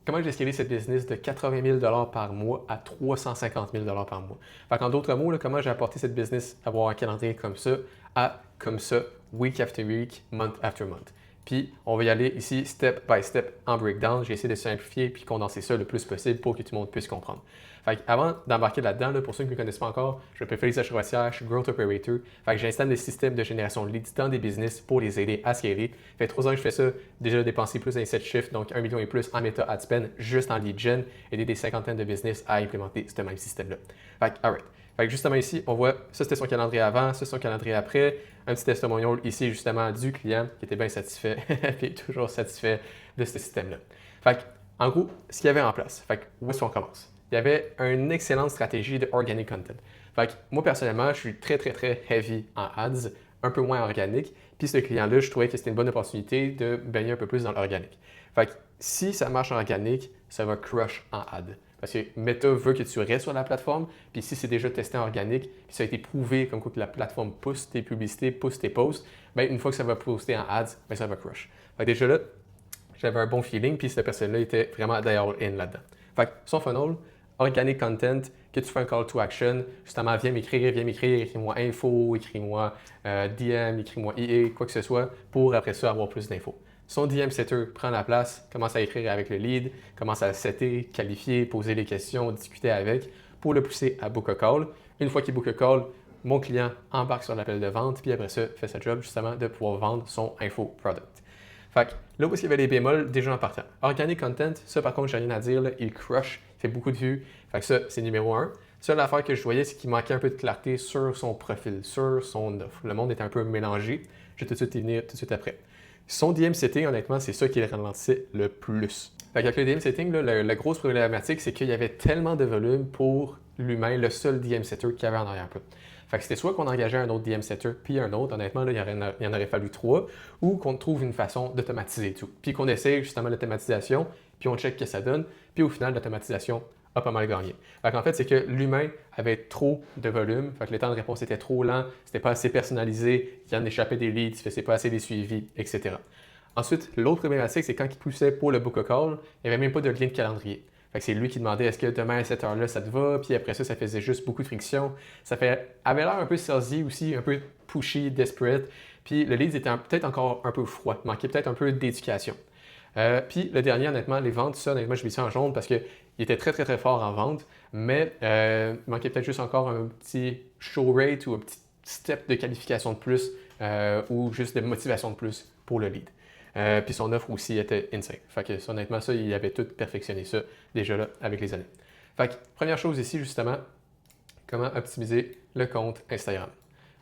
comment j'ai scalé cette business de 80 000 par mois à 350 000 par mois. Fait qu'en d'autres mots, là, comment j'ai apporté cette business à avoir un calendrier comme ça à comme ça, week after week, month after month. Puis, on va y aller ici step by step en breakdown. J'ai essayé de simplifier puis condenser ça le plus possible pour que tout le monde puisse comprendre. Fait avant d'embarquer là-dedans, là, pour ceux qui ne me connaissent pas encore, je m'appelle Félix Achrossière, je suis Growth Operator. Fait que j'installe des systèmes de génération de leads dans des business pour les aider à scaler. Fait 3 ans que je fais ça, déjà dépensé plus d'un 7 chiffres, donc 1 million et plus en méta ad spend, juste en lead gen, aider des cinquantaines de business à implémenter ce même système-là. Fait que, alright. Fait que justement ici, on voit, ça c'était son calendrier avant, ça c'est son calendrier après. Un petit testimonial ici justement du client qui était bien satisfait et toujours satisfait de ce système-là. Fait que, en gros, ce qu'il y avait en place, fait que, où est-ce qu'on commence? Il y avait une excellente stratégie de organic content. Fait que, moi personnellement, je suis très heavy en ads, un peu moins organique. Puis ce client-là, je trouvais que c'était une bonne opportunité de baigner un peu plus dans l'organique. Fait que si ça marche en organique, ça va crush en ad. Parce que Meta veut que tu restes sur la plateforme, puis si c'est déjà testé en organique, puis ça a été prouvé comme quoi que la plateforme pousse tes publicités, pousse tes posts, bien, une fois que ça va poster en ads, bien, ça va crush. Fait que déjà là, j'avais un bon feeling, puis cette personne-là était vraiment all in là-dedans. Fait que son funnel, organic content, que tu fais un call to action, justement, viens m'écrire, écris-moi info, écris-moi DM, écris-moi IA, quoi que ce soit, pour après ça avoir plus d'infos. Son DM setter prend la place, commence à écrire avec le lead, commence à le setter, qualifier, poser les questions, discuter avec, pour le pousser à book a call. Une fois qu'il book a call, mon client embarque sur l'appel de vente, puis après ça, fait sa job justement de pouvoir vendre son info product. Fait que là où il y avait les bémols, déjà en partant. Organic content, ça par contre, j'ai rien à dire, là, il crush, il fait beaucoup de vues. Fait que ça, c'est numéro un. Seule affaire que je voyais, c'est qu'il manquait un peu de clarté sur son profil, sur son offre. Le monde était un peu mélangé. Je vais tout de suite y venir tout de suite après. Son DM setting, honnêtement, c'est ça qui le ralentissait le plus. Fait qu'avec le DM setting, là, la grosse problématique, c'est qu'il y avait tellement de volume pour l'humain, le seul DM setter qu'il y avait en arrière-plan. Fait que c'était soit qu'on engageait un autre DM setter, puis un autre, honnêtement, là, il y en aurait fallu 3, ou qu'on trouve une façon d'automatiser tout. Puis qu'on essaye justement l'automatisation, puis on check ce que ça donne, puis au final, l'automatisation a pas mal gagné. Fait qu'en fait, c'est que l'humain avait trop de volume, fait que le temps de réponse était trop lent, c'était pas assez personnalisé, il y en échappait des leads, il faisait pas assez des suivis, etc. Ensuite, l'autre problématique, c'est quand il poussait pour le book a call, il n'y avait même pas de lien de calendrier. Fait que c'est lui qui demandait est-ce que demain à cette heure-là ça te va, puis après ça faisait juste beaucoup de friction. Avait l'air un peu salesy aussi, un peu pushy, desperate. Puis le lead était peut-être encore un peu froid, il manquait peut-être un peu d'éducation. Puis le dernier, honnêtement, les ventes, ça, honnêtement, je mis ça en jaune parce qu'il était très fort en vente, mais il manquait peut-être juste encore un petit show rate ou un petit step de qualification de plus ou juste de motivation de plus pour le lead. Puis son offre aussi était insane. Fait que honnêtement, ça, il avait tout perfectionné ça déjà là avec les années. Fait que première chose ici, justement, comment optimiser le compte Instagram.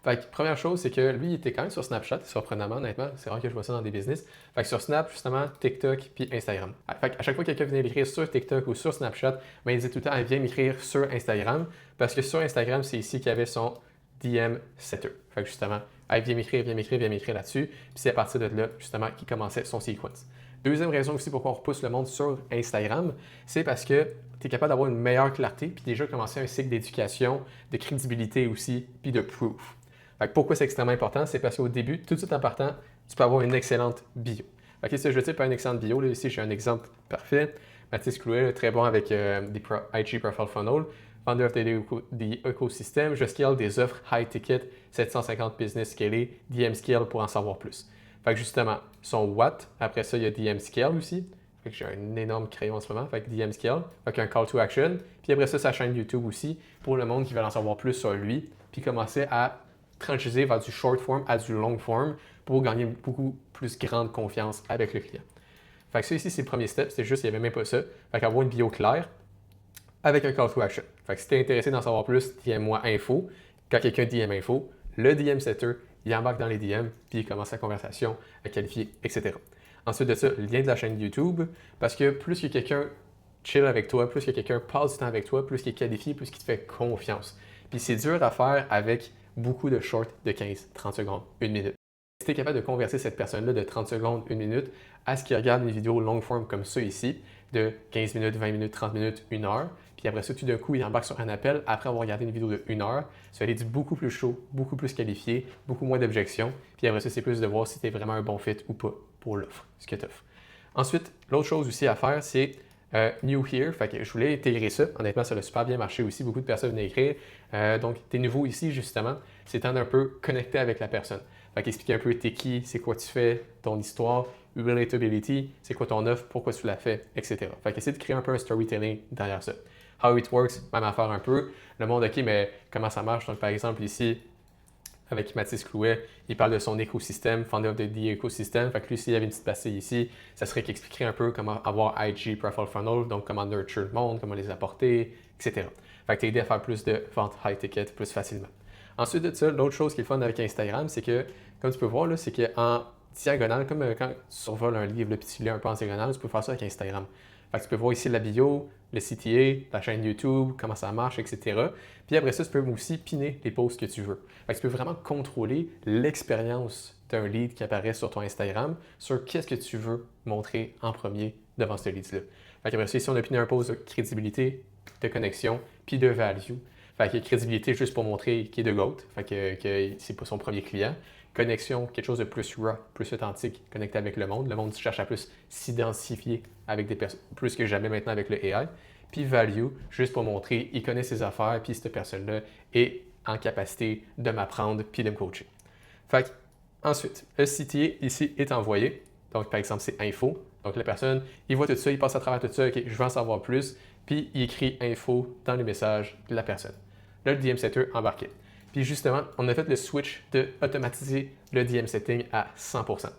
Fait que première chose, c'est que lui, il était quand même sur Snapchat, surprenamment, honnêtement. C'est rare que je vois ça dans des business. Fait que sur Snap, justement, TikTok, puis Instagram. Fait à chaque fois que quelqu'un venait l'écrire sur TikTok ou sur Snapchat, ben, il disait tout le temps, viens m'écrire sur Instagram. Parce que sur Instagram, c'est ici qu'il y avait son DM setter. Fait que justement, viens m'écrire là-dessus. Puis c'est à partir de là, justement, qu'il commençait son sequence. Deuxième raison aussi pourquoi on repousse le monde sur Instagram, c'est parce que tu es capable d'avoir une meilleure clarté, puis déjà commencer un cycle d'éducation, de crédibilité aussi, puis de proof. Fait que pourquoi c'est extrêmement important? C'est parce qu'au début, tout de suite en partant, tu peux avoir une excellente bio. Fait que si je veux dire par une excellente bio, là, ici j'ai un exemple parfait. Mathis Clouet, très bon avec des IG Profile Funnel, founder of the ecosystem, je scale des offres high ticket, 750 business scalés, DM scale pour en savoir plus. Fait que justement, son what, après ça, il y a DM scale aussi. Fait que j'ai un énorme crayon en ce moment, fait que DM scale, fait qu'un call to action. Puis après ça, sa chaîne YouTube aussi, pour le monde qui veut en savoir plus sur lui, puis commencer à franchiser vers du short form à du long form pour gagner beaucoup plus grande confiance avec le client. Fait que ça ici, c'est le premier step, c'est juste, il n'y avait même pas ça. Fait qu'avoir une bio claire avec un call to action. Fait que si tu es intéressé d'en savoir plus, DM-moi info. Quand quelqu'un DM info, le DM setter, il embarque dans les DM, puis il commence la conversation à qualifier, etc. Ensuite de ça, le lien de la chaîne YouTube, parce que plus que quelqu'un chill avec toi, plus que quelqu'un passe du temps avec toi, plus qu'il est qualifié, plus qu'il te fait confiance. Puis c'est dur à faire avec beaucoup de shorts de 15, 30 secondes, 1 minute. Si tu es capable de convertir cette personne-là de 30 secondes, 1 minute, à ce qu'il regarde une vidéo long form comme ça ici, de 15 minutes, 20 minutes, 30 minutes, 1 heure, puis après ça, tout d'un coup, il embarque sur un appel après avoir regardé une vidéo de 1 heure, ça va aller du beaucoup plus chaud, beaucoup plus qualifié, beaucoup moins d'objections, puis après ça, c'est plus de voir si tu es vraiment un bon fit ou pas pour l'offre, ce que tu offres. Ensuite, l'autre chose aussi à faire, c'est New Here, fait que je voulais intégrer ça. Honnêtement, ça a super bien marché aussi. Beaucoup de personnes venaient écrire. Donc, t'es nouveau ici, justement. C'est temps d'un peu connecter avec la personne. Fait qu'expliquer un peu t'es qui, c'est quoi tu fais, ton histoire, relatability, c'est quoi ton offre, pourquoi tu l'as fait, etc. Fait qu'essayer de créer un peu un storytelling derrière ça. How it works, même affaire un peu. Le monde, ok, mais comment ça marche? Donc, par exemple, ici, avec Mathis Clouet, il parle de son écosystème, founder of the ecosystem. Fait que lui, s'il y avait une petite pastille ici, ça serait qu'il expliquerait un peu comment avoir IG Profile Funnel, donc comment nurture le monde, comment les apporter, etc. Fait que t'as aidé à faire plus de ventes high ticket plus facilement. Ensuite de ça, l'autre chose qui est fun avec Instagram, c'est que, comme tu peux voir, là, c'est qu'en diagonale, comme quand tu survoles un livre, puis tu lis un peu en diagonale, tu peux faire ça avec Instagram. Fait que tu peux voir ici la bio, le CTA, la chaîne YouTube, comment ça marche, etc. Puis après ça, tu peux aussi piner les posts que tu veux. Fait que tu peux vraiment contrôler l'expérience d'un lead qui apparaît sur ton Instagram sur qu'est-ce que tu veux montrer en premier devant ce lead-là. Fait qu'après ça, ici, on a piné un post de crédibilité, de connexion, puis de value. Fait que crédibilité juste pour montrer qu'il est de GOAT, fait que c'est pas son premier client. Connexion, quelque chose de plus raw, plus authentique, connecté avec le monde. Le monde cherche à plus s'identifier avec des personnes, plus que jamais maintenant avec le AI. Puis value, juste pour montrer, il connaît ses affaires, puis cette personne-là est en capacité de m'apprendre puis de me coacher. Fait que, ensuite, le CTA ici est envoyé. Donc, par exemple, c'est info. Donc, la personne, il voit tout ça, il passe à travers tout ça, OK, je veux en savoir plus, puis il écrit info dans le message de la personne. Là, le DM setter embarqué. Puis justement, on a fait le switch de automatiser le DM setting à 100%.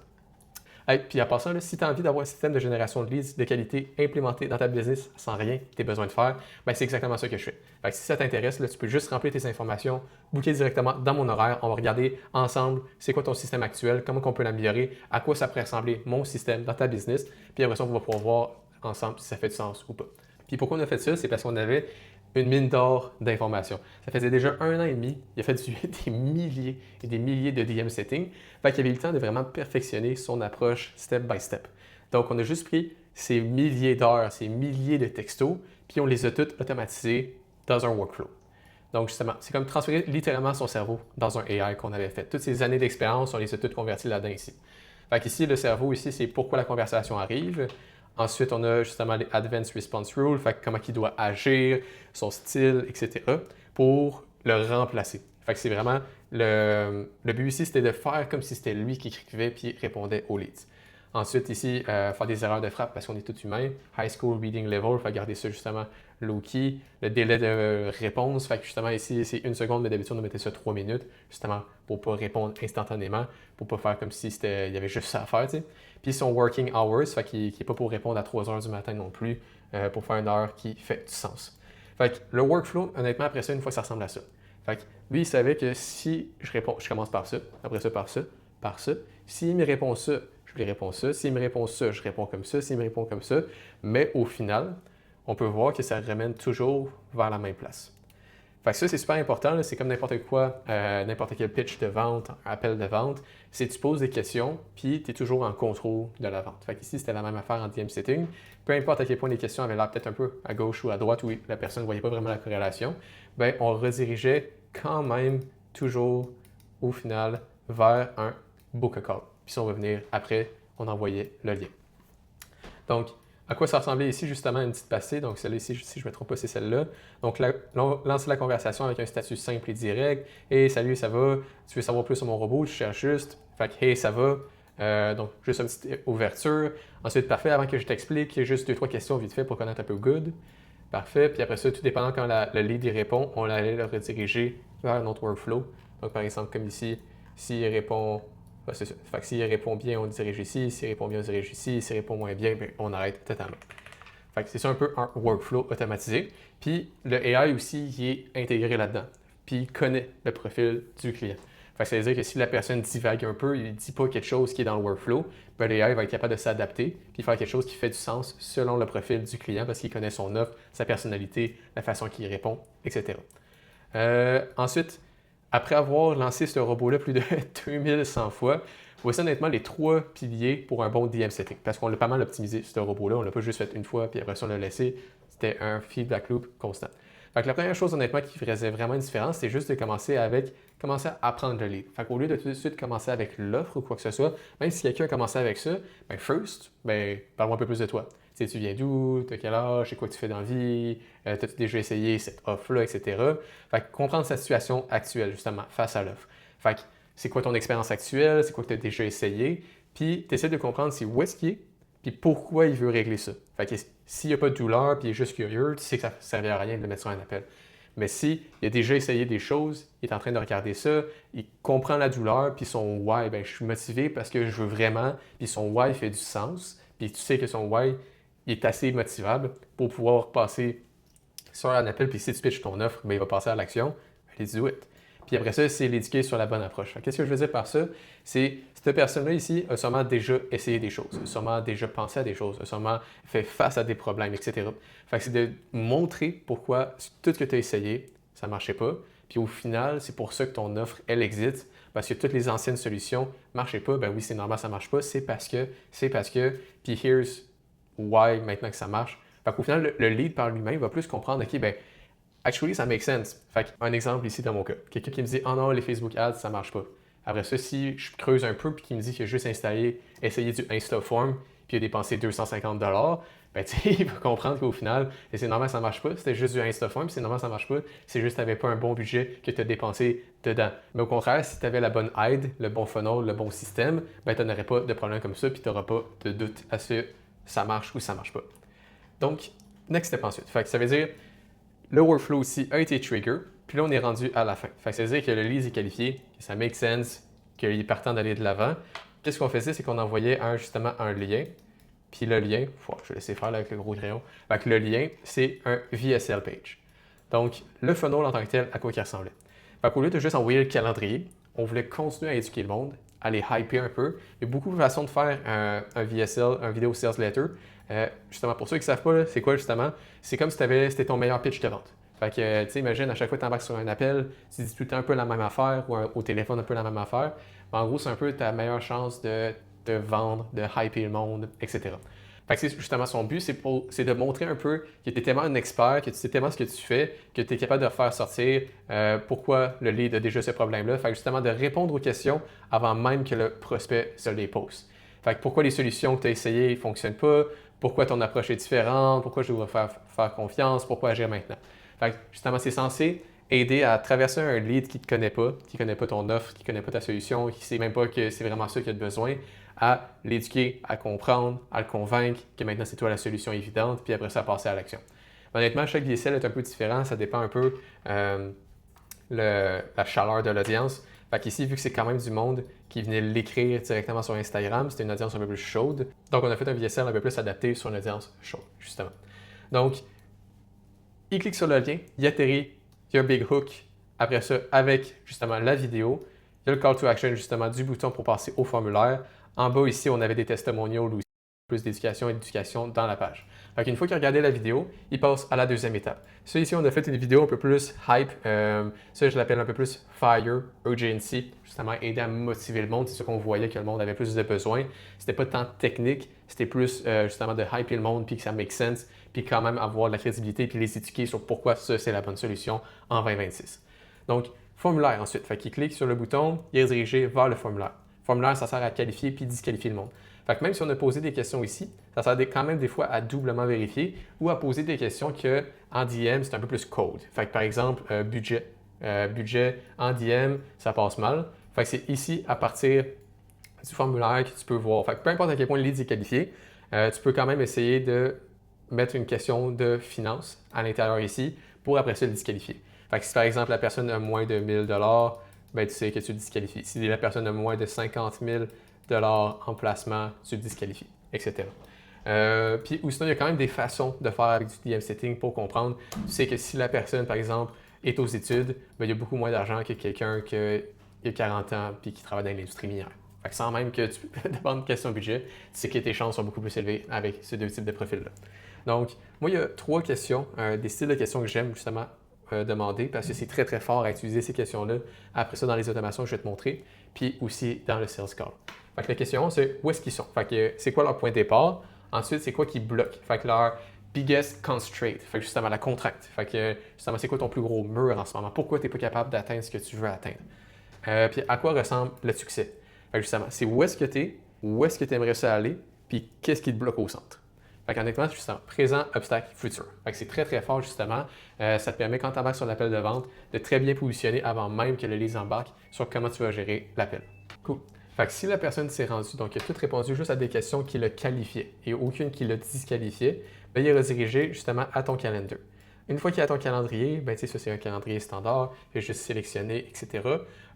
Hey, puis en passant, là, si tu as envie d'avoir un système de génération de leads de qualité implémenté dans ta business sans rien que tu aies besoin de faire, ben c'est exactement ça que je fais. Fait que si ça t'intéresse, là, tu peux juste remplir tes informations, booker directement dans mon horaire. On va regarder ensemble c'est quoi ton système actuel, comment on peut l'améliorer, à quoi ça pourrait ressembler mon système dans ta business. Puis après ça, on va pouvoir voir ensemble si ça fait du sens ou pas. Puis pourquoi on a fait ça? C'est parce qu'on avait une mine d'or d'informations. Ça faisait déjà 1 an et demi, il a fait des milliers et des milliers de DM settings. Fait qu'il avait eu le temps de vraiment perfectionner son approche step by step. Donc, on a juste pris ces milliers d'heures, ces milliers de textos, puis on les a toutes automatisés dans un workflow. Donc, justement, c'est comme transférer littéralement son cerveau dans un AI qu'on avait fait. Toutes ces années d'expérience, on les a toutes converties là-dedans ici. Fait qu'ici, le cerveau, ici, c'est pourquoi la conversation arrive. Ensuite, on a justement les Advanced Response Rules, fait comment il doit agir, son style, etc. pour le remplacer. Fait que c'est vraiment le but ici, c'était de faire comme si c'était lui qui écrivait puis répondait aux leads. Ensuite, ici, faire des erreurs de frappe parce qu'on est tous humains. High school reading level, il faut garder ça justement low-key. Le délai de réponse, fait que justement ici, c'est 1 seconde, mais d'habitude, on mettait ça 3 minutes, justement pour ne pas répondre instantanément, pour ne pas faire comme si il y avait juste ça à faire, tu sais. Puis son working hours, fait qu'il n'est pas pour répondre à 3 heures du matin non plus, pour faire une heure qui fait du sens. Fait que le workflow, honnêtement, après ça, une fois, ça ressemble à ça. Fait que lui, il savait que si je réponds, je commence par ça, après ça, par ça, par ça. S'il me répond ça, je lui réponds ça. S'il me répond ça, je réponds comme ça. S'il me répond comme ça. Mais au final, on peut voir que ça ramène toujours vers la même place. Fait que ça, c'est super important. C'est comme n'importe quoi, n'importe quel pitch de vente, appel de vente. C'est que tu poses des questions, puis tu es toujours en contrôle de la vente. Fait qu'ici, c'était la même affaire en DM setting. Peu importe à quel point les questions avaient l'air peut-être un peu à gauche ou à droite, où la personne ne voyait pas vraiment la corrélation, bien, on redirigeait quand même toujours, au final, vers un book a call. Puis si on veut venir après, on envoyait le lien. Donc, à quoi ça ressemblait ici, justement, une petite passée. Donc, celle-là ici, si je ne me trompe pas, c'est celle-là. Donc, lancer la conversation avec un statut simple et direct. Hey, salut, ça va? Tu veux savoir plus sur mon robot? Je cherche juste. Fait que, hey, ça va? Donc, juste une petite ouverture. Ensuite, parfait, avant que je t'explique, juste 2-3 questions vite fait pour connaître un peu good. Parfait. Puis après ça, tout dépendant quand le lead y répond, on allait le rediriger vers un autre workflow. Donc, par exemple, comme ici, s'il répond c'est ça. Fait que s'il répond bien, on dirige ici. S'il répond bien, on dirige ici. S'il répond moins bien, bien, on arrête totalement. Fait que c'est ça un peu un workflow automatisé. Puis le AI aussi, il est intégré là-dedans. Puis il connaît le profil du client. Fait que ça veut dire que si la personne divague un peu, il ne dit pas quelque chose qui est dans le workflow, ben l'AI va être capable de s'adapter puis faire quelque chose qui fait du sens selon le profil du client parce qu'il connaît son offre, sa personnalité, la façon qu'il répond, etc. Ensuite, après avoir lancé ce robot-là plus de 2100 fois, voici honnêtement les 3 piliers pour un bon DM setting. Parce qu'on l'a pas mal optimisé, ce robot-là. On ne l'a pas juste fait une fois, puis après ça, on l'a laissé. C'était un feedback loop constant. Fait que la première chose, honnêtement, qui faisait vraiment une différence, c'est juste de commencer à apprendre le lead. Fait qu'au lieu de tout de suite commencer avec l'offre ou quoi que ce soit, même si quelqu'un a commencé avec ça, ben first, ben parle-moi un peu plus de toi. Tu viens d'où, tu as quel âge, c'est quoi que tu fais dans la vie, t'as-tu déjà essayé cette offre-là, etc. Fait que comprendre sa situation actuelle, justement, face à l'offre. Fait que c'est quoi ton expérience actuelle, c'est quoi que tu as déjà essayé, puis tu essaies de comprendre c'est où est-ce qu'il est, puis pourquoi il veut régler ça. Fait que s'il n'y a pas de douleur, puis il est juste curieux, tu sais que ça ne servirait à rien de le mettre sur un appel. Mais s'il a déjà essayé des choses, il est en train de regarder ça, il comprend la douleur, puis son why, ben je suis motivé parce que je veux vraiment, puis son why fait du sens, puis tu sais que son why il est assez motivable pour pouvoir passer sur un appel, puis si tu pitches ton offre, ben il va passer à l'action, let's do it. Puis après ça, c'est l'éduquer sur la bonne approche. Qu'est-ce que je veux dire par ça? C'est cette personne-là ici a sûrement déjà essayé des choses, a sûrement déjà pensé à des choses, a sûrement fait face à des problèmes, etc. Fait que c'est de montrer pourquoi tout ce que tu as essayé, ça ne marchait pas. Puis au final, c'est pour ça que ton offre, elle existe. Parce que toutes les anciennes solutions ne marchaient pas. Ben oui, c'est normal, ça ne marche pas. C'est parce que, puis here's why maintenant que ça marche. Fait qu'au final, le lead par lui-même va plus comprendre, OK, ben actually, ça make sense. Fait un exemple ici dans mon cas. Quelqu'un qui me dit, oh non, les Facebook Ads, ça marche pas. Après ça, si je creuse un peu puis qu'il me dit qu'il a juste essayé du InstaForm puis il a dépensé 250 ben tu sais, il va comprendre qu'au final, c'est normal ça marche pas, c'était juste du InstaForm, c'est normal ça marche pas, c'est juste que tu n'avais pas un bon budget que tu as dépensé dedans. Mais au contraire, si tu avais la bonne aide, le bon funnel, le bon système, ben tu n'aurais pas de problème comme ça puis tu n'auras pas de doute à ce que ça marche ou ça marche pas. Donc, next step ensuite. Fait que ça veut dire, le workflow aussi a été trigger, puis là, on est rendu à la fin. Fait que ça veut dire que le lead est qualifié, que ça make sense, qu'il est partant d'aller de l'avant. Qu'est-ce qu'on faisait, c'est qu'on envoyait justement un lien, puis le lien, je vais laisser faire là, avec le gros crayon. Fait que le lien, c'est un VSL page. Donc, le funnel en tant que tel, à quoi il ressemblait. Fait qu'au lieu de juste envoyer le calendrier, on voulait continuer à éduquer le monde, à les hyper un peu. Il y a beaucoup de façons de faire un VSL, un vidéo sales letter. Justement, pour ceux qui ne savent pas, c'est quoi justement? C'est comme si c'était ton meilleur pitch de vente. Fait que, tu sais, imagine, à chaque fois que tu embarques sur un appel, tu dis tout le temps un peu la même affaire ou au téléphone un peu la même affaire. Mais en gros, c'est un peu ta meilleure chance de vendre, de hyper le monde, etc. Fait que c'est justement son but, c'est de montrer un peu que tu es tellement un expert, que tu sais tellement ce que tu fais, que tu es capable de faire sortir pourquoi le lead a déjà ce problème-là. Fait que justement de répondre aux questions avant même que le prospect se les pose. Fait que pourquoi les solutions que tu as essayées ne fonctionnent pas, pourquoi ton approche est différente, pourquoi je dois faire confiance, pourquoi agir maintenant. Fait que justement, c'est censé aider à traverser un lead qui ne te connaît pas ton offre, qui ne connaît pas ta solution, qui ne sait même pas que c'est vraiment ça qu'il a besoin, à l'éduquer, à comprendre, à le convaincre que maintenant c'est toi la solution évidente, puis après ça, passer à l'action. Honnêtement, chaque VSL est un peu différent, ça dépend un peu la chaleur de l'audience. Fait qu'ici, vu que c'est quand même du monde qui venait l'écrire directement sur Instagram, c'était une audience un peu plus chaude. Donc, on a fait un VSL un peu plus adapté sur une audience chaude, justement. Donc, il clique sur le lien, il atterrit, il y a un big hook. Après ça, avec justement la vidéo, il y a le call to action justement du bouton pour passer au formulaire. En bas ici, on avait des testimonials ou plus d'éducation et d'éducation dans la page. Donc, une fois qu'il a regardé la vidéo, il passe à la deuxième étape. Ça, ici, on a fait une vidéo un peu plus hype. Ça, je l'appelle un peu plus fire, urgency, justement aider à motiver le monde. C'est ce qu'on voyait que le monde avait plus de besoins. C'était pas tant technique, c'était plus justement de hyper le monde puis que ça make sense, puis quand même avoir de la crédibilité puis les éduquer sur pourquoi ça, c'est la bonne solution en 2026. Donc, formulaire ensuite. Fait qu'il clique sur le bouton, il est dirigé vers le formulaire. Le formulaire, ça sert à qualifier puis disqualifier le monde. Fait que même si on a posé des questions ici, ça sert quand même des fois à doublement vérifier ou à poser des questions que en DM, c'est un peu plus cold. Fait que par exemple, budget. Budget en DM, ça passe mal. Fait que c'est ici, à partir du formulaire, que tu peux voir. Fait que peu importe à quel point le lead est qualifié, tu peux quand même essayer de mettre une question de finance à l'intérieur ici pour après ça le disqualifier. Fait que si par exemple la personne a moins de 1000 $, ben, tu sais que tu le disqualifies. Si la personne a moins de 50 000 $ en placement, tu le disqualifies, etc. Puis ou sinon, il y a quand même des façons de faire avec du DM setting pour comprendre. Tu sais que si la personne, par exemple, est aux études, ben, il y a beaucoup moins d'argent que quelqu'un qui a 40 ans et qui travaille dans l'industrie minière. Fait que sans même que tu demandes question budget, tu sais que tes chances sont beaucoup plus élevées avec ces deux types de profils-là. Donc, moi, il y a 3 questions, des styles de questions que j'aime justement demander parce que c'est très, très fort à utiliser ces questions-là. Après ça, dans les automations, je vais te montrer. Puis aussi dans le sales call. Fait que la question, c'est où est-ce qu'ils sont? Fait que c'est quoi leur point de départ? Ensuite, c'est quoi qui bloque? Fait que leur biggest constraint, fait que justement la contrainte. Fait que justement, c'est quoi ton plus gros mur en ce moment? Pourquoi tu n'es pas capable d'atteindre ce que tu veux atteindre? Puis à quoi ressemble le succès? Fait que justement, c'est où est-ce que tu es? Où est-ce que tu aimerais ça aller? Puis qu'est-ce qui te bloque au centre? Fait qu'honnêtement, c'est justement présent, obstacle, futur. Fait que c'est très, très fort, justement. Ça te permet, quand tu embarques sur l'appel de vente, de très bien positionner avant même que le lead embarque sur comment tu vas gérer l'appel. Cool. Fait que si la personne s'est rendue, donc il a tout répondu juste à des questions qui le qualifiaient et aucune qui le disqualifiait, bien, il est redirigé justement à ton calendar. Une fois qu'il est à ton calendrier, ben, ça c'est un calendrier standard, il est juste sélectionné, etc.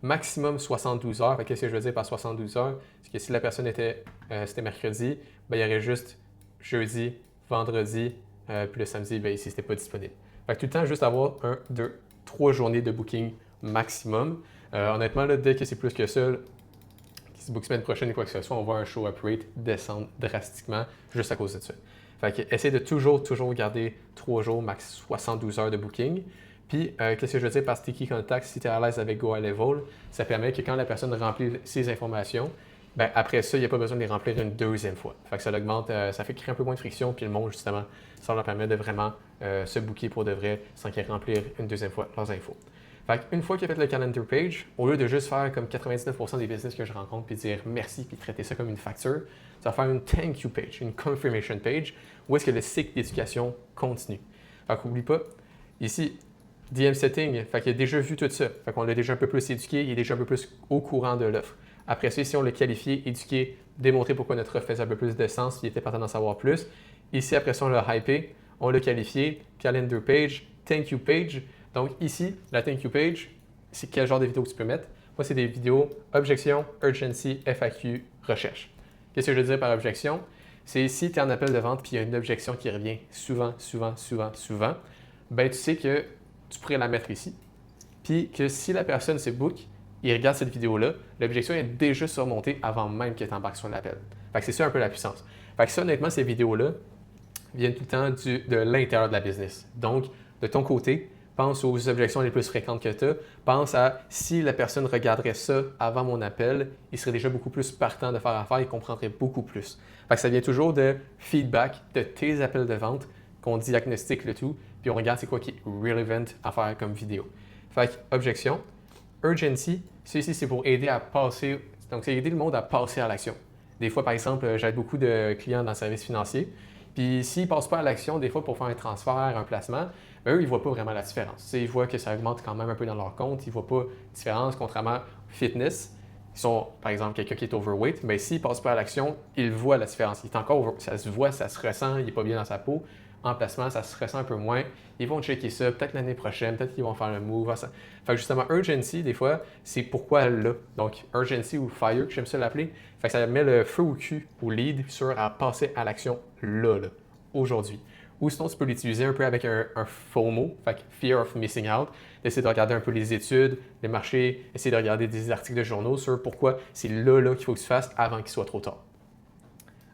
Maximum 72 heures. Qu'est-ce que je veux dire par 72 heures? C'est que si la personne c'était mercredi, ben, il y aurait juste jeudi, vendredi, puis le samedi, ben, ici, c'était pas disponible. Fait que tout le temps, juste avoir 1, 2, 3 journées de booking maximum. Honnêtement, là, dès que c'est plus que ça, qui se book semaine prochaine ou quoi que ce soit, on voit un show-up rate descendre drastiquement juste à cause de ça. Fait que essaye de toujours garder 3 jours, max 72 heures de booking. Puis, qu'est-ce que je veux dire par sticky contact? Si tu es à l'aise avec Go High Level, ça permet que quand la personne remplit ses informations, ben, après ça, il n'y a pas besoin de les remplir une deuxième fois. Fait que ça augmente, ça fait créer un peu moins de friction, puis le monde, justement, ça leur permet de vraiment se booker pour de vrai sans qu'ils remplir une deuxième fois leurs infos. Fait qu'une fois qu'il a fait le calendar page, au lieu de juste faire comme 99% des business que je rencontre puis dire merci puis traiter ça comme une facture, ça va faire une thank you page, une confirmation page, où est-ce que le cycle d'éducation continue. Fait qu'oublie pas, ici, DM setting, fait qu'il a déjà vu tout ça. Fait qu'on l'a déjà un peu plus éduqué, il est déjà un peu plus au courant de l'offre. Après ça, ici, on l'a qualifié, éduqué, démontré pourquoi notre offre faisait un peu plus de sens, il était partant d'en savoir plus. Ici, après ça, on l'a hypé, on l'a qualifié, calendar page, thank you page. Donc ici, la thank you page, c'est quel genre de vidéo que tu peux mettre? Moi, c'est des vidéos objection, urgency, FAQ, recherche. Qu'est-ce que je veux dire par objection? C'est si tu es en appel de vente puis il y a une objection qui revient souvent, ben tu sais que tu pourrais la mettre ici. Puis que si la personne se book, il regarde cette vidéo-là, l'objection est déjà surmontée avant même que tu embarques sur l'appel. Fait que c'est ça un peu la puissance. Fait que ça, honnêtement, ces vidéos-là viennent tout le temps de l'intérieur de la business. Donc, de ton côté, pense aux objections les plus fréquentes que tu as. Pense à si la personne regarderait ça avant mon appel, il serait déjà beaucoup plus partant de faire affaire, il comprendrait beaucoup plus. Fait que ça vient toujours de feedback de tes appels de vente, qu'on diagnostique le tout, puis on regarde c'est quoi qui est relevant à faire comme vidéo. Fait que objection. Urgency, ceci c'est pour aider à passer, donc c'est aider le monde à passer à l'action. Des fois, par exemple, j'aide beaucoup de clients dans le service financier. Puis s'ils ne passent pas à l'action, des fois pour faire un transfert, un placement, bien, eux, ils ne voient pas vraiment la différence. T'sais, ils voient que ça augmente quand même un peu dans leur compte, ils ne voient pas de différence, contrairement au fitness. Ils sont, par exemple, quelqu'un qui est overweight, mais s'il ne passe pas à l'action, ils voient la différence. Il est encore ça se voit, ça se ressent, il n'est pas bien dans sa peau. En placement, ça se ressent un peu moins. Ils vont checker ça, peut-être l'année prochaine, peut-être qu'ils vont faire le move. Fait que justement, urgency, des fois, c'est pourquoi là. Donc, urgency ou fire, que j'aime ça l'appeler. Fait que ça met le feu au cul au lead sur à passer à l'action là, aujourd'hui. Ou sinon, tu peux l'utiliser un peu avec un FOMO, fait que Fear of Missing Out, d'essayer de regarder un peu les études, les marchés, essayer de regarder des articles de journaux sur pourquoi c'est là qu'il faut que tu fasses avant qu'il soit trop tard.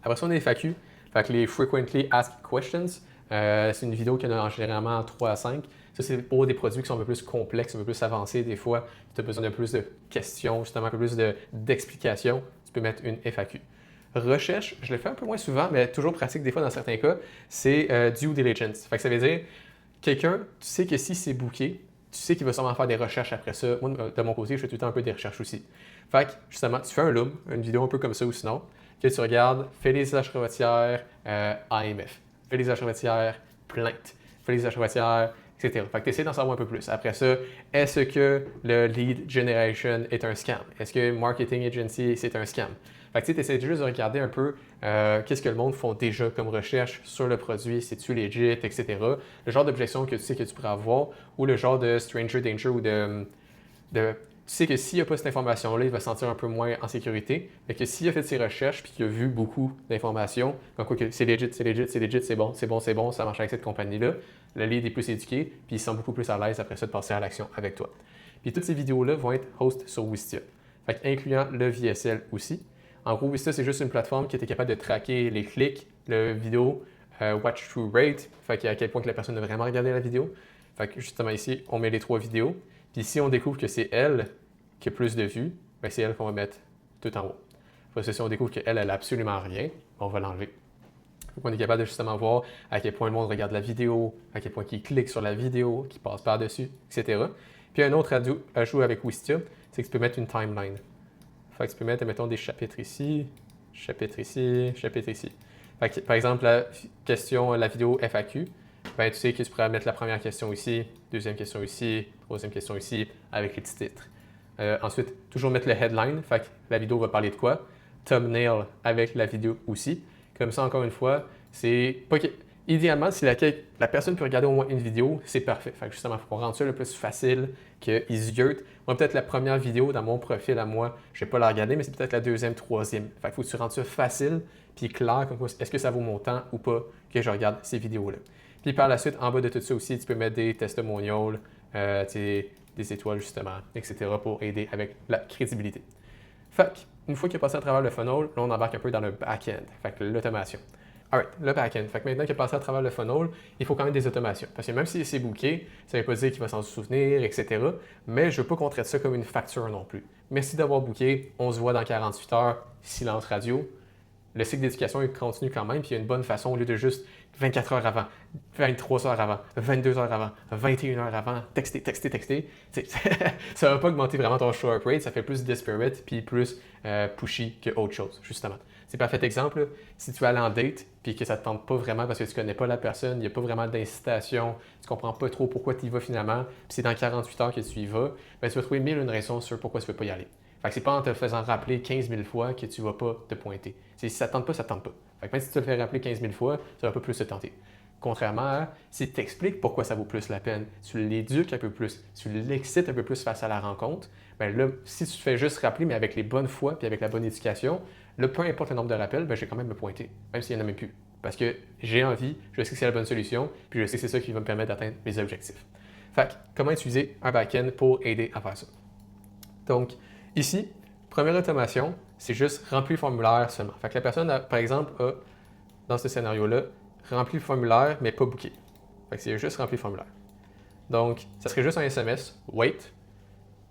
Après ça, on a les FAQ, fait que les Frequently Asked Questions. C'est une vidéo qui en a généralement 3 à 5. Ça, c'est pour des produits qui sont un peu plus complexes, un peu plus avancés. Des fois, tu as besoin de plus de questions, justement un peu plus d'explications. Tu peux mettre une FAQ. Recherche, je le fais un peu moins souvent, mais toujours pratique des fois dans certains cas, c'est due diligence. Fait que ça veut dire, quelqu'un, tu sais que si c'est booké, tu sais qu'il va sûrement faire des recherches après ça. Moi, de mon côté, je fais tout le temps un peu des recherches aussi. Fait que, justement, tu fais un loom, une vidéo un peu comme ça ou sinon, que tu regardes, fais les achats AMF, fais les achats plainte, fais les achats etc. Fait que tu essaies d'en savoir un peu plus. Après ça, est-ce que le lead generation est un scam? Est-ce que marketing agency, c'est un scam? Fait que tu essaies juste de regarder un peu qu'est-ce que le monde font déjà comme recherche sur le produit, c'est-tu legit, etc. Le genre d'objection que tu sais que tu pourrais avoir ou le genre de stranger danger ou tu sais que s'il n'a pas cette information-là, il va se sentir un peu moins en sécurité. Mais que s'il a fait ses recherches puis qu'il a vu beaucoup d'informations, comme quoi que c'est legit, c'est bon, ça marche avec cette compagnie-là, le lead est plus éduqué puis il se sent beaucoup plus à l'aise après ça de passer à l'action avec toi. Puis toutes ces vidéos-là vont être host sur Wistia, fait incluant le VSL aussi. En gros, Wistia, c'est juste une plateforme qui était capable de traquer les clics, le vidéo, watch through rate, fait à quel point que la personne a vraiment regardé la vidéo. Fait que justement ici, on met les 3 vidéos. Puis si on découvre que c'est elle qui a plus de vues, bien c'est elle qu'on va mettre tout en haut. Parce que si on découvre qu'elle, elle n'a absolument rien, on va l'enlever. Donc on est capable de justement voir à quel point le monde regarde la vidéo, à quel point il clique sur la vidéo, qu'il passe par-dessus, etc. Puis un autre ajout avec Wistia, c'est que tu peux mettre une timeline. Fait que tu peux mettre, mettons, des chapitres ici, chapitre ici, chapitre ici. Fait que, par exemple, la vidéo FAQ, ben, tu sais que tu pourrais mettre la première question ici, deuxième question ici, troisième question ici, avec les petits titres. Ensuite, toujours mettre le headline, fait que la vidéo va parler de quoi. Thumbnail avec la vidéo aussi. Comme ça, encore une fois, c'est pas que... Idéalement, si la personne peut regarder au moins une vidéo, c'est parfait. Fait que justement, il faut rendre ça le plus facile que easy. Moi, peut-être la première vidéo dans mon profil à moi, je ne vais pas la regarder, mais c'est peut-être la deuxième, troisième. Fait qu'il faut que tu rendes ça facile puis clair, comme est-ce que ça vaut mon temps ou pas que je regarde ces vidéos-là. Puis par la suite, en bas de tout ça aussi, tu peux mettre des testimonials, des étoiles justement, etc. pour aider avec la crédibilité. Fait une fois qu'il est passé à travers le funnel, là, on embarque un peu dans le back-end, fait que l'automation. Alright, le back-end. Fait que maintenant qu'il est passé à travers le funnel, il faut quand même des automations. Parce que même si c'est booké, ça ne veut pas dire qu'il va s'en souvenir, etc. Mais je ne veux pas qu'on traite ça comme une facture non plus. Merci d'avoir booké, on se voit dans 48 heures, silence radio. Le cycle d'éducation, il continue quand même, puis il y a une bonne façon, au lieu de juste 24 heures avant, 23 heures avant, 22 heures avant, 21 heures avant, texter. Ça ne va pas augmenter vraiment ton show-up rate, ça fait plus disparate, puis plus pushy que autre chose, justement. C'est parfait exemple, là, si tu vas aller en date, puis que ça ne te tente pas vraiment parce que tu ne connais pas la personne, il n'y a pas vraiment d'incitation, tu ne comprends pas trop pourquoi tu y vas finalement, puis c'est dans 48 heures que tu y vas, bien, tu vas trouver 1000 une raison sur pourquoi tu ne veux pas y aller. Fait que c'est pas en te faisant rappeler 15 000 fois que tu ne vas pas te pointer. Si ça ne tente pas, ça ne tente pas. Fait que même si tu te le fais rappeler 15 000 fois, ça va pas plus te tenter. Contrairement à si tu t'expliques pourquoi ça vaut plus la peine, tu l'éduques un peu plus, tu l'excites un peu plus face à la rencontre, bien là, si tu te fais juste rappeler, mais avec les bonnes fois puis avec la bonne éducation, là, peu importe le nombre de rappels, bien, je vais quand même me pointer, même s'il n'y en a même plus. Parce que j'ai envie, je sais que c'est la bonne solution, puis je sais que c'est ça qui va me permettre d'atteindre mes objectifs. Fait que, comment utiliser un back-end pour aider à faire ça? Donc, ici, première automation, c'est juste remplir le formulaire seulement. Fait que la personne, par exemple, a, dans ce scénario-là, rempli le formulaire, mais pas booké. Fait que c'est juste rempli le formulaire. Donc, ça serait juste un SMS, wait,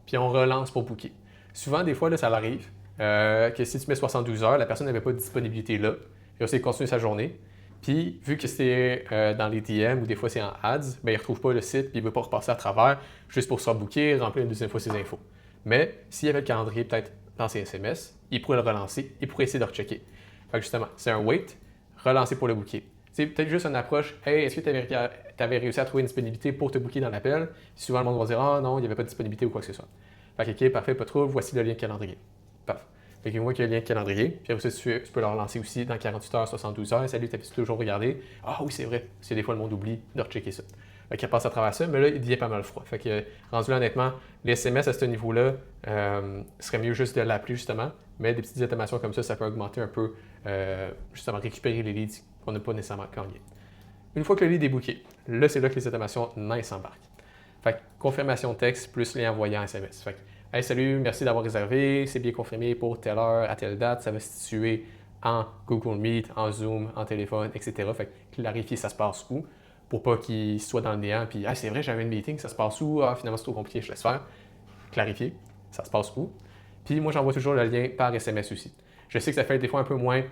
puis on relance pour booker. Souvent, des fois, là, ça arrive que si tu mets 72 heures, la personne n'avait pas de disponibilité là, et aussi continue sa journée. Puis, vu que c'est dans les DM ou des fois c'est en ads, ben, il ne retrouve pas le site puis il ne veut pas repasser à travers juste pour se rebooker, remplir une deuxième fois ses infos. Mais s'il y avait le calendrier peut-être dans ses SMS, il pourrait le relancer, il pourrait essayer de rechecker. Fait que justement, c'est un wait, relancer pour le booker. C'est peut-être juste une approche, hey, est-ce que tu avais réussi à trouver une disponibilité pour te booker dans l'appel? Souvent, le monde va dire, ah non, il n'y avait pas de disponibilité ou quoi que ce soit. Fait que, ok, parfait, pas trop, voici le lien calendrier. Paf. Fait qu'une fois qu'il y a le lien calendrier, puis après ça, tu peux le relancer aussi dans 48 heures, 72 heures. Salut, t'as toujours regardé? Ah oui, c'est vrai. C'est des fois, le monde oublie de rechecker ça. Fait qu'il passe à travers ça, mais là, il devient pas mal froid. Fait que, rendu là, honnêtement, les SMS à ce niveau-là, serait mieux juste de l'appeler, justement. Mais des petites automations comme ça peut augmenter un peu, justement, récupérer les leads qu'on n'a pas nécessairement gagnés. Une fois que le lead est booké, là, c'est là que les automations nice embarquent. Fait que, confirmation texte plus lien envoyé en SMS. Fait que, hey, salut, merci d'avoir réservé, c'est bien confirmé pour telle heure à telle date, ça va se situer en Google Meet, en Zoom, en téléphone, etc. Fait que clarifier ça se passe où, pour pas qu'il soit dans le néant, puis ah, c'est vrai, j'avais une meeting, ça se passe où, ah, finalement c'est trop compliqué, je laisse faire. Clarifier, ça se passe où. Puis moi, j'envoie toujours le lien par SMS aussi. Je sais que ça fait des fois un peu moins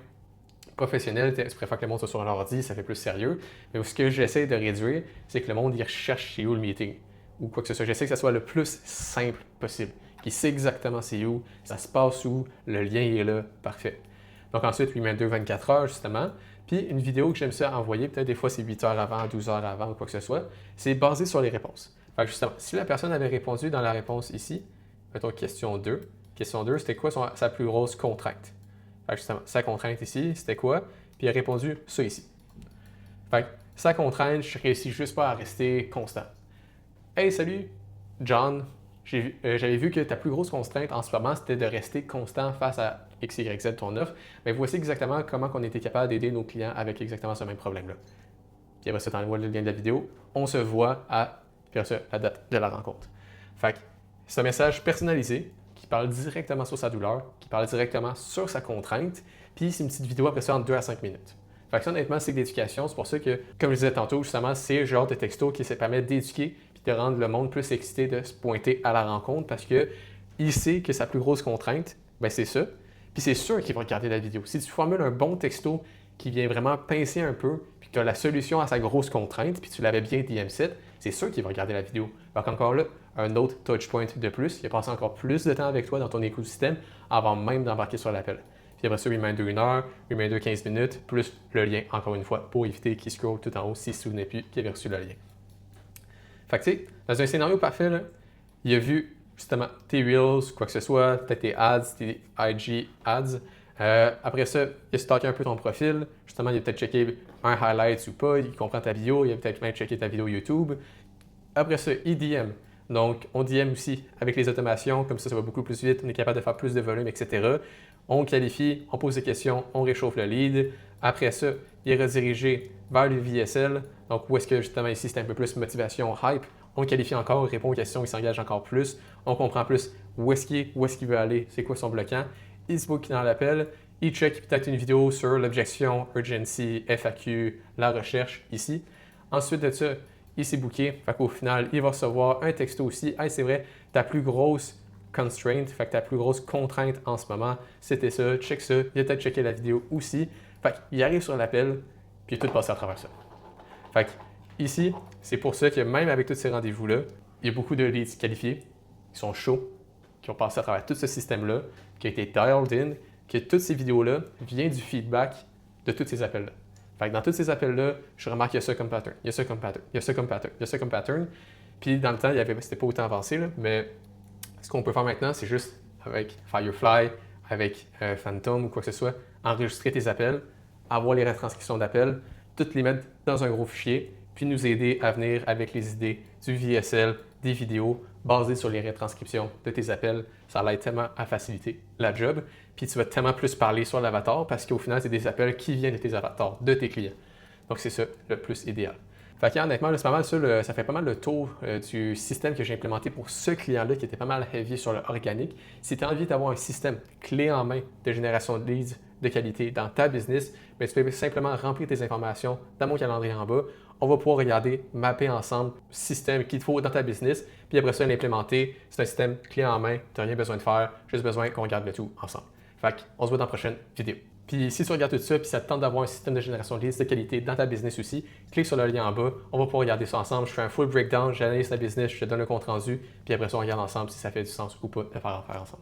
professionnel, tu préfères que le monde soit sur un ordi, ça fait plus sérieux. Mais ce que j'essaie de réduire, c'est que le monde, il recherche chez où le meeting ou quoi que ce soit. J'essaie que ça soit le plus simple possible, qu'il sait exactement c'est où, ça se passe où, le lien est là, parfait. Donc ensuite, lui met 24 heures justement. Puis une vidéo que j'aime ça envoyer, peut-être des fois c'est 8 heures avant, 12 heures avant ou quoi que ce soit, c'est basé sur les réponses. Fait que justement, si la personne avait répondu dans la réponse ici, mettons question 2, question 2, c'était quoi sa plus grosse contrainte? Fait que justement, sa contrainte ici, c'était quoi? Puis il a répondu ça ici. Fait que sa contrainte, je réussis juste pas à rester constant. Hey, salut, John. J'avais vu que ta plus grosse contrainte en ce moment, c'était de rester constant face à X, Y, Z, ton offre. Mais voici exactement comment on était capable d'aider nos clients avec exactement ce même problème-là. Puis après ça, tu envoies le lien de la vidéo. On se voit à puis après ça, la date de la rencontre. Fait que c'est un message personnalisé qui parle directement sur sa douleur, qui parle directement sur sa contrainte, puis c'est une petite vidéo après ça en 2 à 5 minutes. Fait que ça, honnêtement, c'est de l'éducation. C'est pour ça que, comme je disais tantôt, justement, c'est le genre de texto qui se permet d'éduquer puis de rendre le monde plus excité de se pointer à la rencontre parce qu'il sait que sa plus grosse contrainte, ben c'est ça. Puis c'est sûr qu'il va regarder la vidéo. Si tu formules un bon texto qui vient vraiment pincer un peu, puis que tu as la solution à sa grosse contrainte, puis tu l'avais bien DM7, c'est sûr qu'il va regarder la vidéo. Donc encore là, un autre touchpoint de plus, il va passer encore plus de temps avec toi dans ton écosystème avant même d'embarquer sur l'appel. puis après ça, reminder 1 heure, reminder 15 minutes, plus le lien, encore une fois, pour éviter qu'il scroll tout en haut s'il ne se souvenait plus qu'il avait reçu le lien. Fait que tu sais, dans un scénario parfait, là, il a vu justement tes Reels, quoi que ce soit, peut-être tes ads, tes IG ads. Après ça, il a stocké un peu ton profil. Justement, il a peut-être checké un highlight ou pas, il comprend ta vidéo, il a peut-être même checké ta vidéo YouTube. Après ça, il DM. Donc, on DM aussi avec les automations, comme ça va beaucoup plus vite, on est capable de faire plus de volume, etc. On qualifie, on pose des questions, on réchauffe le lead. Après ça, il est redirigé vers le VSL. Donc, où est-ce que justement ici, c'est un peu plus motivation, hype. On qualifie encore, il répond aux questions, il s'engage encore plus. On comprend plus où est-ce qu'il veut aller, c'est quoi son bloquant. Il se book dans l'appel, il check peut-être une vidéo sur l'objection, urgency, FAQ, la recherche ici. Ensuite de ça, il s'est booké. Fait qu'au final, il va recevoir un texto aussi. Hey, c'est vrai, ta plus grosse constraint, fait que ta plus grosse contrainte en ce moment, c'était ça, check ça. Il a peut-être checké la vidéo aussi. Fait qu'il arrive sur l'appel, puis il a tout passé à travers ça. Fait que ici, c'est pour ça que même avec tous ces rendez-vous-là, il y a beaucoup de leads qualifiés qui sont chauds, qui ont passé à travers tout ce système-là, qui a été dialed in, que toutes ces vidéos-là viennent du feedback de tous ces appels-là. Fait que dans tous ces appels-là, je remarque qu'il y a ça comme pattern, il y a ça comme pattern, il y a ça comme pattern, il y a ça comme pattern. Puis dans le temps, c'était pas autant avancé, là, mais ce qu'on peut faire maintenant, c'est juste avec Firefly, avec Phantom ou quoi que ce soit, enregistrer tes appels, avoir les retranscriptions d'appels, toutes les mettre dans un gros fichier, puis nous aider à venir avec les idées du VSL, des vidéos basées sur les retranscriptions de tes appels. Ça l'aide tellement à faciliter la job. Puis tu vas tellement plus parler sur l'avatar parce qu'au final, c'est des appels qui viennent de tes avatars, de tes clients. Donc c'est ça le plus idéal. Fait que honnêtement, c'est pas mal ça, ça fait pas mal le tour du système que j'ai implémenté pour ce client-là qui était pas mal heavy sur le organique. Si tu as envie d'avoir un système clé en main de génération de leads de qualité dans ta business, bien, tu peux simplement remplir tes informations dans mon calendrier en bas. On va pouvoir regarder, mapper ensemble le système qu'il te faut dans ta business, puis après ça, l'implémenter. C'est un système clé en main, tu n'as rien besoin de faire, juste besoin qu'on regarde le tout ensemble. Fait qu'on se voit dans la prochaine vidéo. Puis si tu regardes tout ça, puis ça te tente d'avoir un système de génération de leads de qualité dans ta business aussi, clique sur le lien en bas, on va pouvoir regarder ça ensemble. Je fais un full breakdown, j'analyse ta business, je te donne le compte rendu, puis après ça, on regarde ensemble si ça fait du sens ou pas de faire affaire ensemble.